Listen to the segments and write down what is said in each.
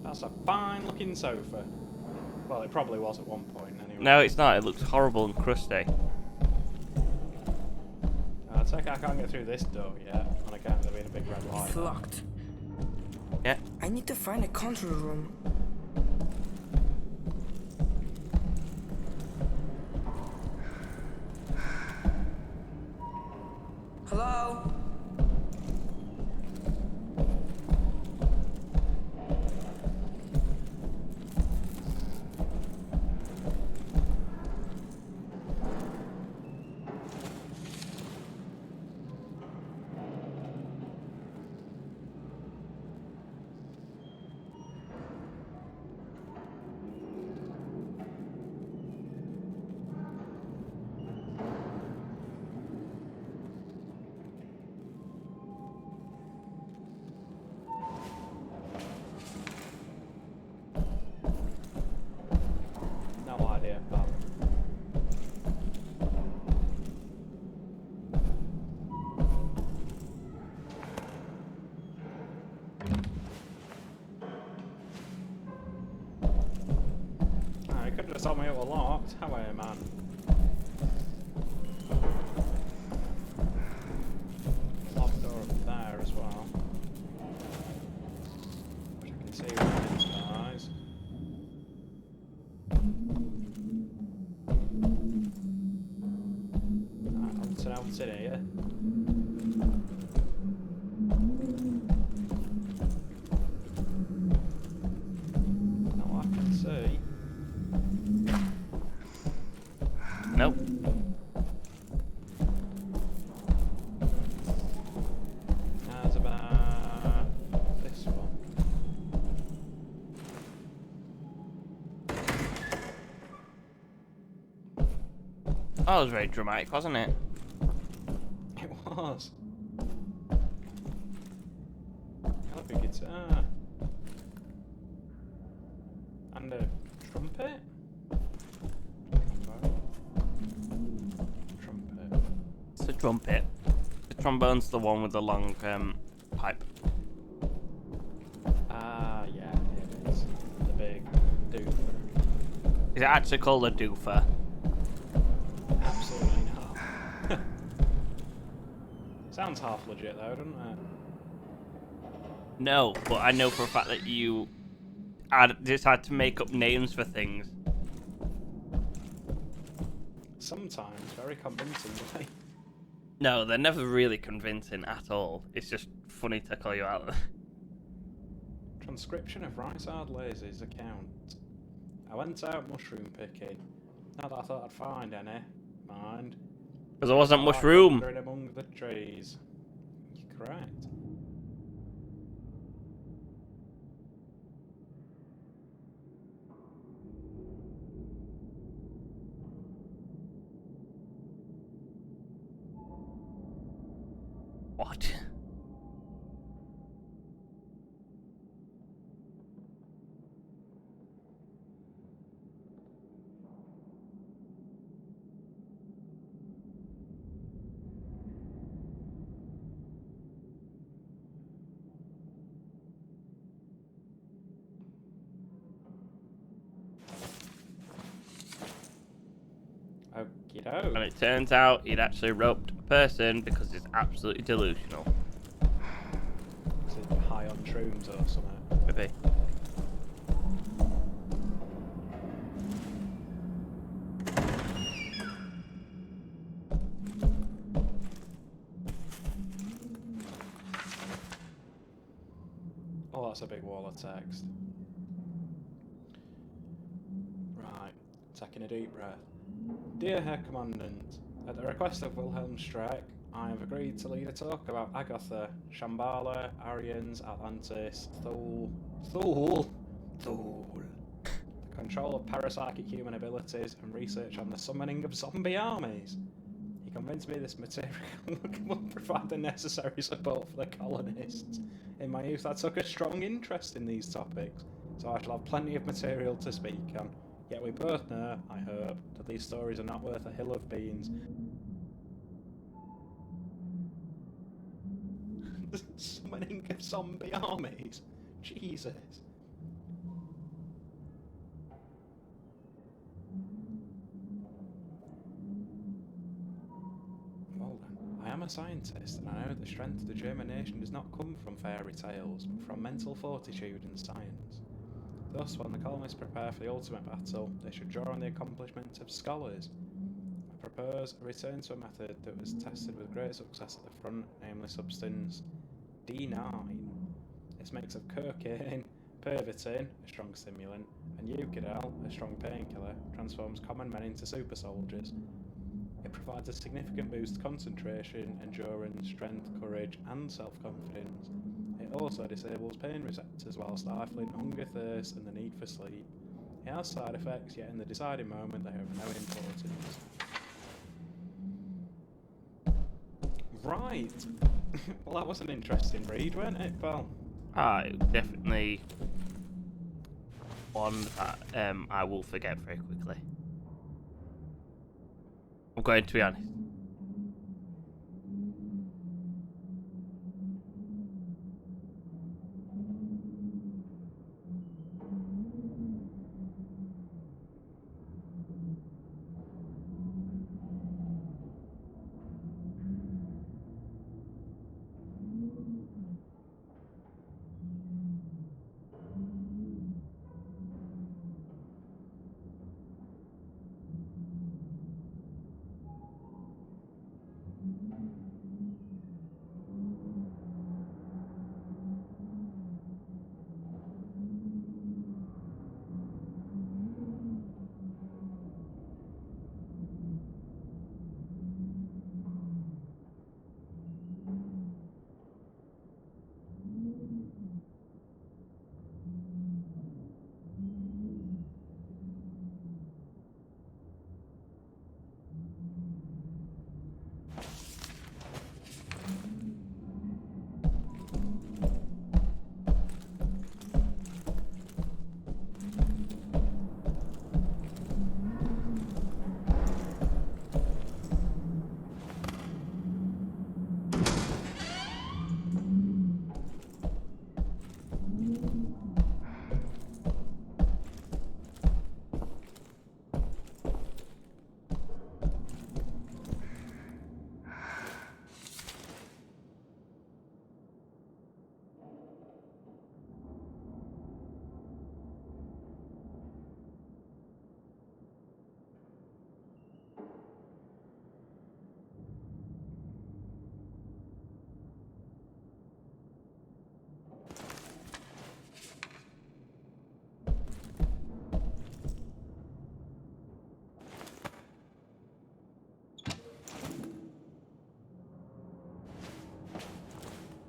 That's a fine looking sofa. Well, it probably was at one point anyway. No, it's not. It looks horrible and crusty. I can't get through this door yet on account of there being a big red light. It's locked. Yeah. I need to find a control room. Hello? No idea, pal. You could have just told me it was locked. How are you, man? Locked door up there as well. Which I can see with these guys. Right, on to here. Now I can see. Nope. How's about this one? That was very dramatic, wasn't it? It was. Got a big guitar. And a trumpet? Trumpet. It's a trumpet. The trombone's the one with the long pipe. Ah, yeah, it is. The big dude. Is it actually called a doofer? Absolutely not. Sounds half legit though, doesn't it? No, but I know for a fact that you just had to make up names for things. Sometimes very convincingly. No, they're never really convincing at all. It's just funny to call you out. Transcription of Rysard Lazy's account. I went out mushroom picking. Not that I thought I'd find any. Mind. Because there wasn't much Like room. wandering among the trees. You're correct. What? Okie And doke. it turns out he'd actually roped a person because he's absolutely delusional. Is it high on shrooms or something? Maybe. Oh, that's a big wall of text. Right, taking a deep breath. Dear Herr Commandant, at the request of Wilhelm Streck, I have agreed to lead a talk about Agatha, Shambhala, Aryans, Atlantis, Thule, the control of parapsychic human abilities, and research on the summoning of zombie armies. He convinced me this material will provide the necessary support for the colonists. In my youth, I took a strong interest in these topics, so I shall have plenty of material to speak on. Yet we both know, I hope, that these stories are not worth a hill of beans. The summoning of zombie armies? Jesus. a scientist, and I know the strength of the German nation does not come from fairy tales, but from mental fortitude and science. Thus, when the colonists prepare for the ultimate battle, they should draw on the accomplishments of scholars. I propose a return to a method that was tested with great success at the front, namely substance D9. This makes of cocaine, pervitin, a strong stimulant, and Eucadel, a strong painkiller, transforms common men into super soldiers. It provides a significant boost to concentration, endurance, strength, courage, and self-confidence. It also disables pain receptors while stifling hunger, thirst, and the need for sleep. It has side effects, yet in the deciding moment they have no importance. Right. Well, that was an interesting read, wasn't it, pal? Definitely one that I will forget very quickly. I'm going to be honest.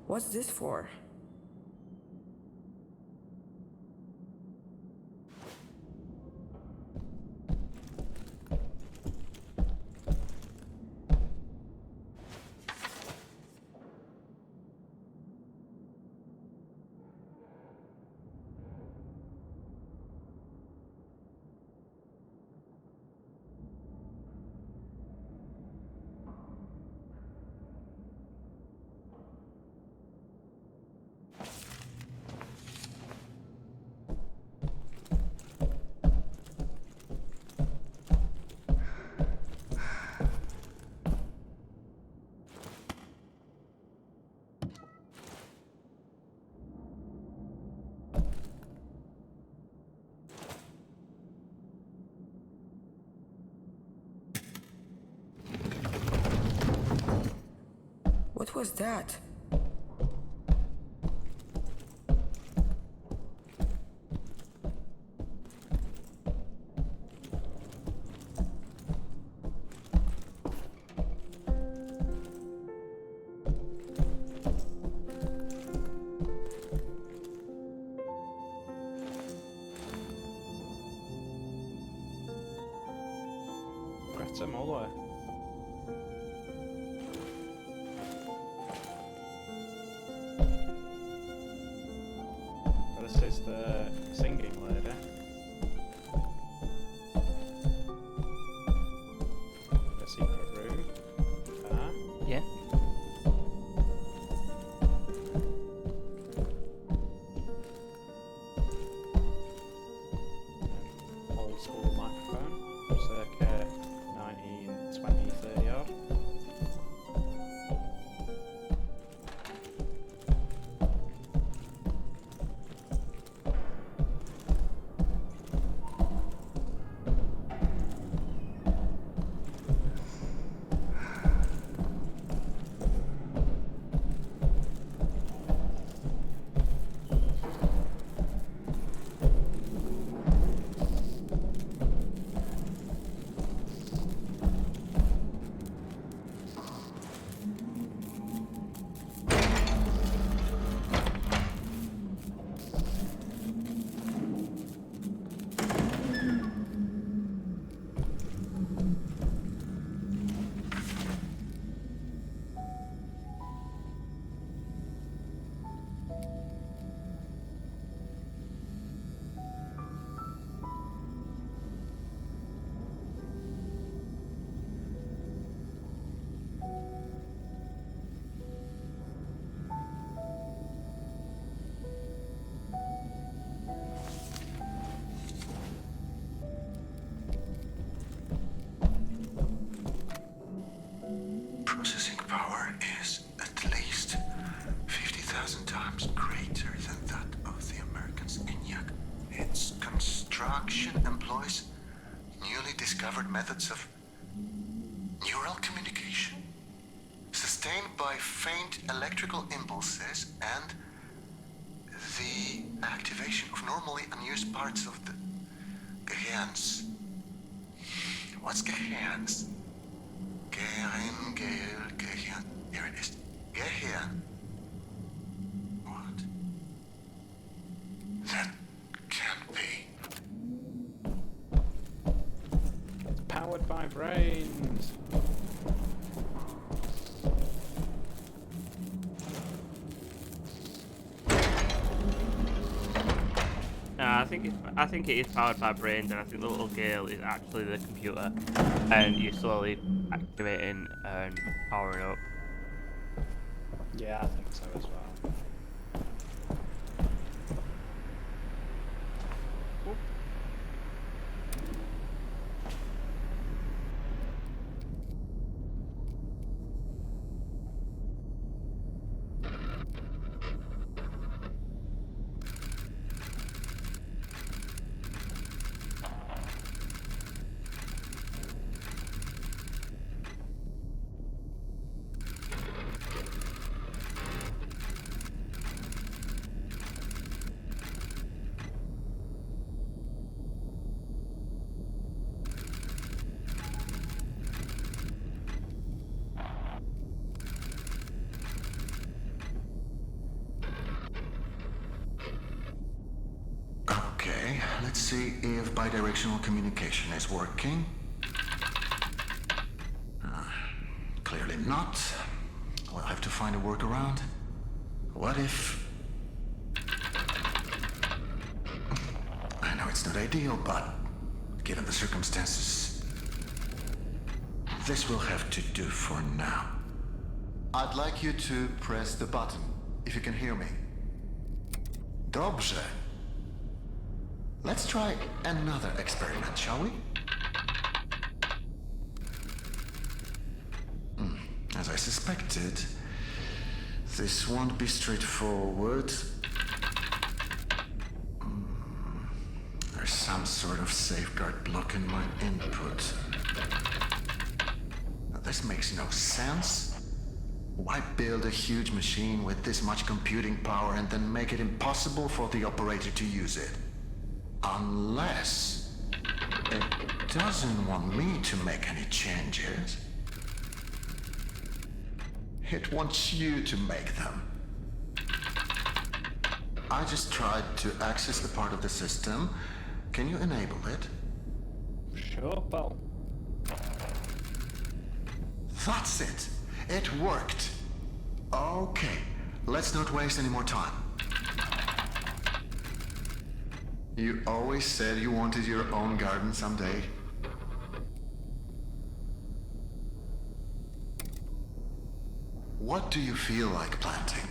What's this for? What was that? Greta Muller. This is the singing lady. The secret room. Ah. Yeah. Old school microphone. Circa 1920, 30 odd. construction employs newly discovered methods of neural communication, sustained by faint electrical impulses and the activation of normally unused parts of the Gehirns. What's Gehirns? Gehirn. Here it is. Gehirn. What? That can't be. Powered by brains. No, I think it is powered by brains, and I think the little girl is actually the computer, and you're slowly activating and powering up. Yeah, I think so as well. Okay, let's see if bidirectional communication is working. Clearly not. We'll have to find a workaround. What if... I know it's not ideal, but given the circumstances, this will have to do for now. I'd like you to press the button, if you can hear me. Dobrze. Let's try another experiment, shall we? As I suspected, this won't be straightforward. There's some sort of safeguard blocking my input. Now, this makes no sense. Why build a huge machine with this much computing power and then make it impossible for the operator to use it? Unless it doesn't want me to make any changes. It wants you to make them. I just tried to access the part of the system. Can you enable it? Sure, pal. That's it. It worked. Okay, let's not waste any more time. You always said you wanted your own garden someday. What do you feel like planting?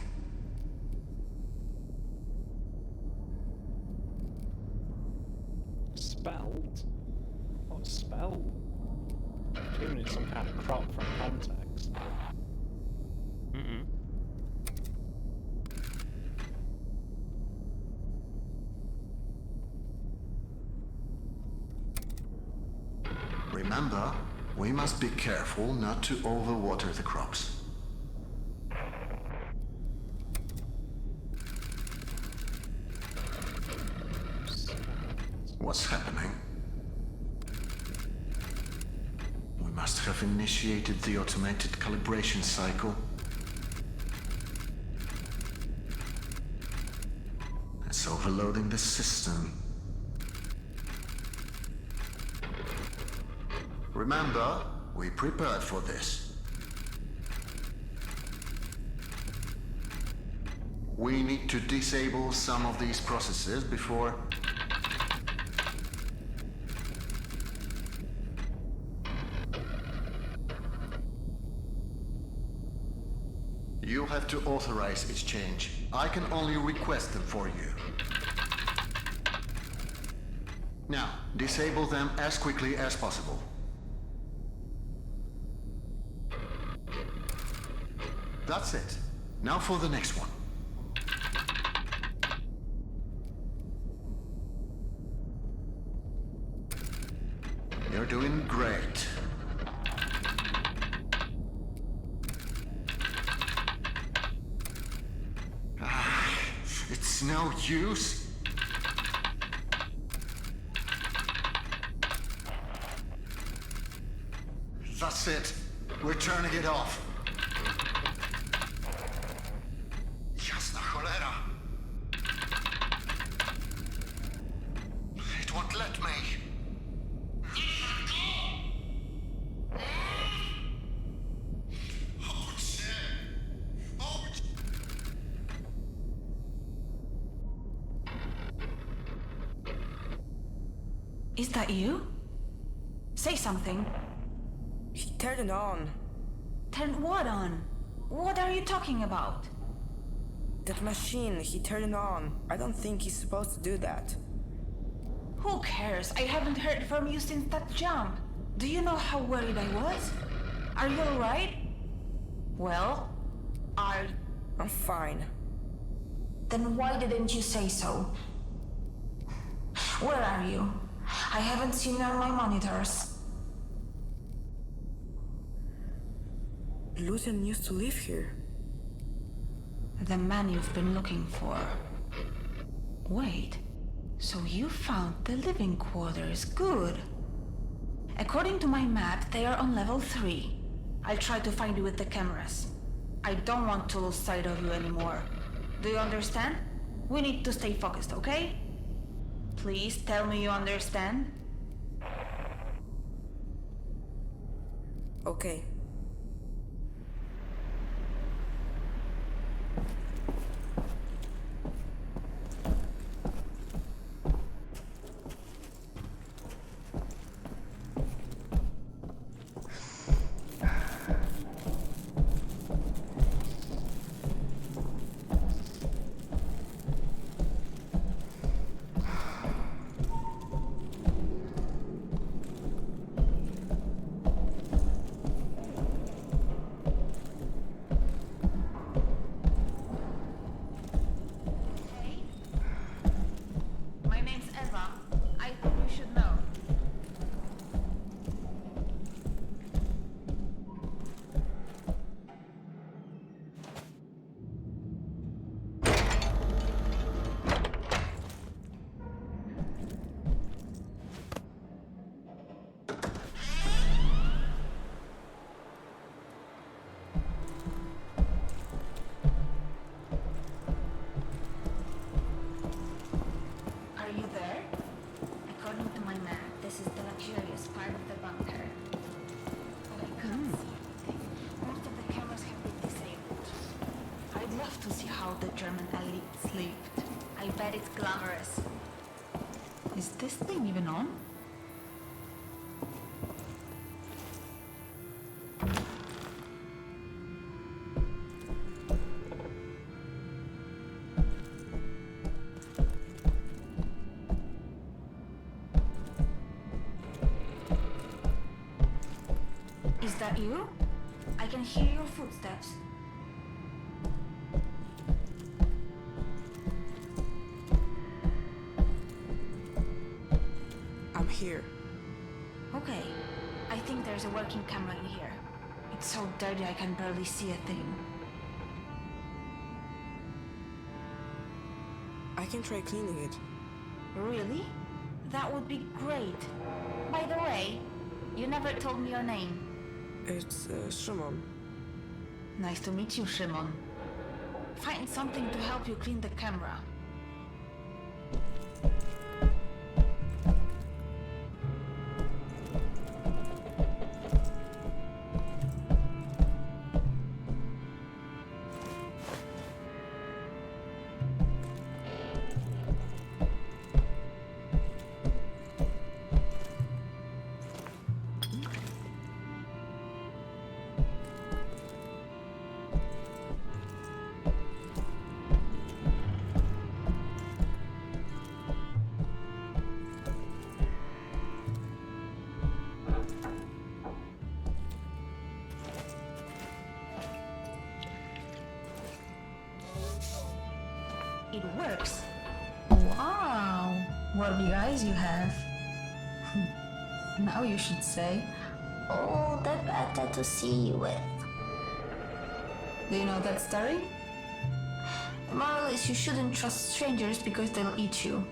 Spelled? What spell? Assuming it's some kind of crop from context. Remember, we must be careful not to overwater the crops. What's happening? We must have initiated the automated calibration cycle. It's overloading the system. Remember, we prepared for this. We need to disable some of these processes before... You have to authorize its change. I can only request them for you. Now, disable them as quickly as possible. That's it. Now for the next one. doing great. It's no use. That's it. We're turning it off. Jasna cholera. It won't let me. Is that you? Say something. He turned it on. Turn what on? What are you talking about? That machine, he turned it on. I don't think he's supposed to do that. Who cares? I haven't heard from you since that jump. Do you know how worried I was? Are you alright? Well, I'm fine. Then why didn't you say so? Where are you? I haven't seen you on my monitors. Lucian used to live here. The man you've been looking for. Wait, so you found the living quarters. Good. According to my map, they are on level 3. I'll try to find you with the cameras. I don't want to lose sight of you anymore. Do you understand? We need to stay focused, okay? Please tell me you understand. Okay. My name's Eva. I think you should know. Are you there? According to my map, this is the luxurious part of the bunker. But I couldn't see anything. Most of the cameras have been disabled. I'd love to see how the German elite slept. I bet it's glamorous. Is this thing even on? Is that you? I can hear your footsteps. I'm here. Okay. I think there's a working camera in here. It's so dirty I can barely see a thing. I can try cleaning it. Really? That would be great. By the way, you never told me your name. It's Shimon. Nice to meet you, Shimon. Find something to help you clean the camera. It works. Wow, what big eyes you have. Now you should say. Oh, the better to see you with. Do you know that story? The moral is you shouldn't trust strangers because they'll eat you.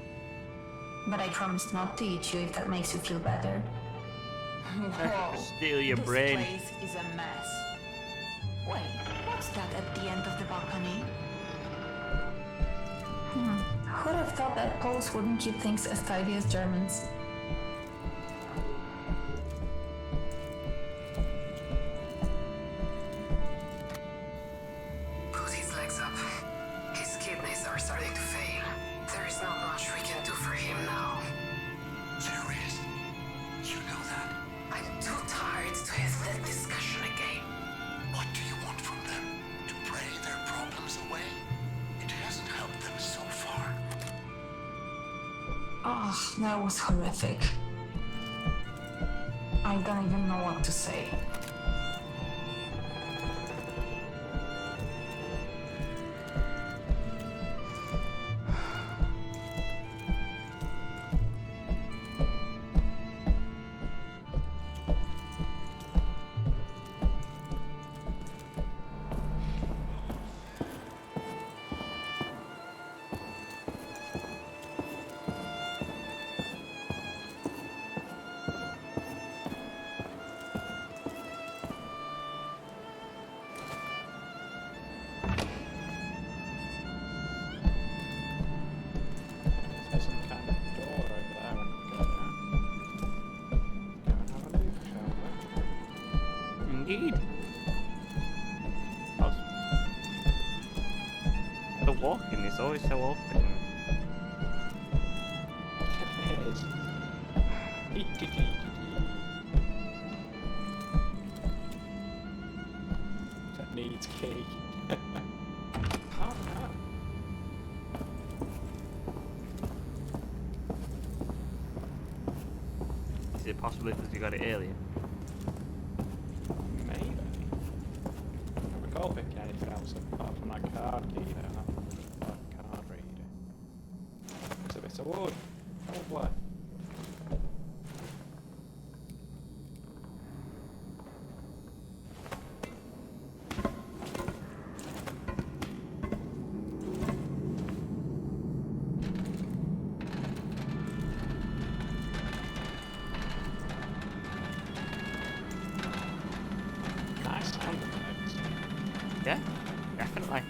But I promised not to eat you if that makes you feel better. Whoa. Steal your brain. This place is a mess. Wait, what's that at the end of the balcony? Who'd have thought that Poles wouldn't keep things as tidy as Germans? Put his legs up. His kidneys are starting to fail. There is not much we can do for him now. There is. You know that. I'm too tired to have that discussion again. What do you want from them? To pray their problems away? It hasn't helped them so far. Oh, that was horrific. I don't even know what to say. There's some kind of door over there I can go down. Go and have a look, shall we? Indeed. How's- The walking is always so open. It is. That needs key. Oh no. Is it possibly because you got it earlier? Maybe. I don't recall picking anything else apart from that card key there. That card reader. It's a bit of wood. Lovely. Nice sound effects. Yeah, definitely.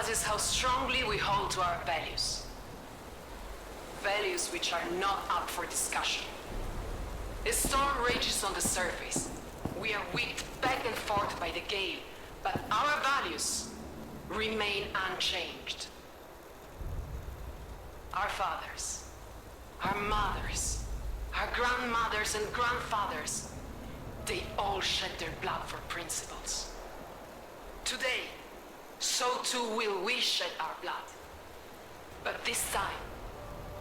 emphasizes how strongly we hold to our values. Values which are not up for discussion. A storm rages on the surface. We are whipped back and forth by the gale, but our values remain unchanged. Our fathers, our mothers, our grandmothers and grandfathers, they all shed their blood for principles. Today, so too will we shed our blood. But this time,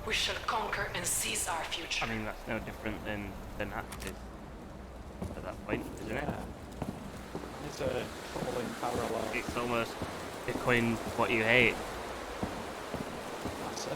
we shall conquer and seize our future. I mean, that's no different than the Nazis at that point, isn't it? Yeah. It's a troubling parallel. It's almost becoming what you hate. That's it.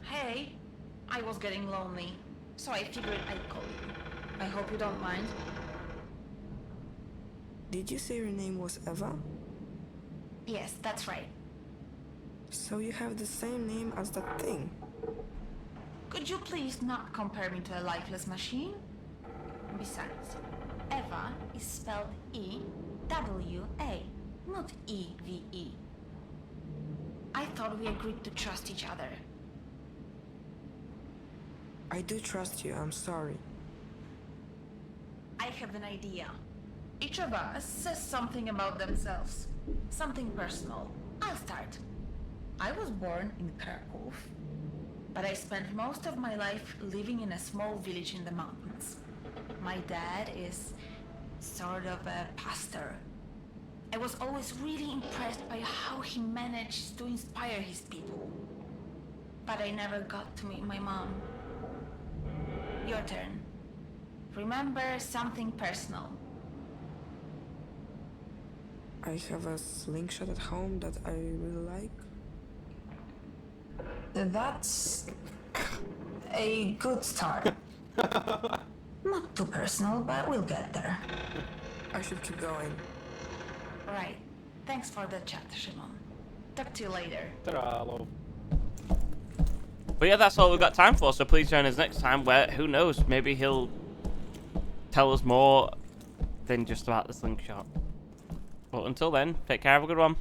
Hey, I was getting lonely, so I figured I'd call you. I hope you don't mind. Did you say your name was Eva? Yes, that's right. So you have the same name as that thing? Could you please not compare me to a lifeless machine? Besides, Eva is spelled E-W-A, not E-V-E. I thought we agreed to trust each other. I do trust you, I'm sorry. I have an idea. Each of us says something about themselves. Something personal. I'll start. I was born in Krakow, but I spent most of my life living in a small village in the mountains. My dad is sort of a pastor. I was always really impressed by how he managed to inspire his people. But I never got to meet my mom. Your turn. Remember something personal. I have a slingshot at home that I really like. That's a good start. Not too personal, but we'll get there. I should keep going. Right. Thanks for the chat, Shimon. Talk to you later. Ta-ra, love. But yeah, that's all we've got time for, so please join us next time where, who knows, maybe he'll tell us more than just about the slingshot. But until then, take care, have a good one.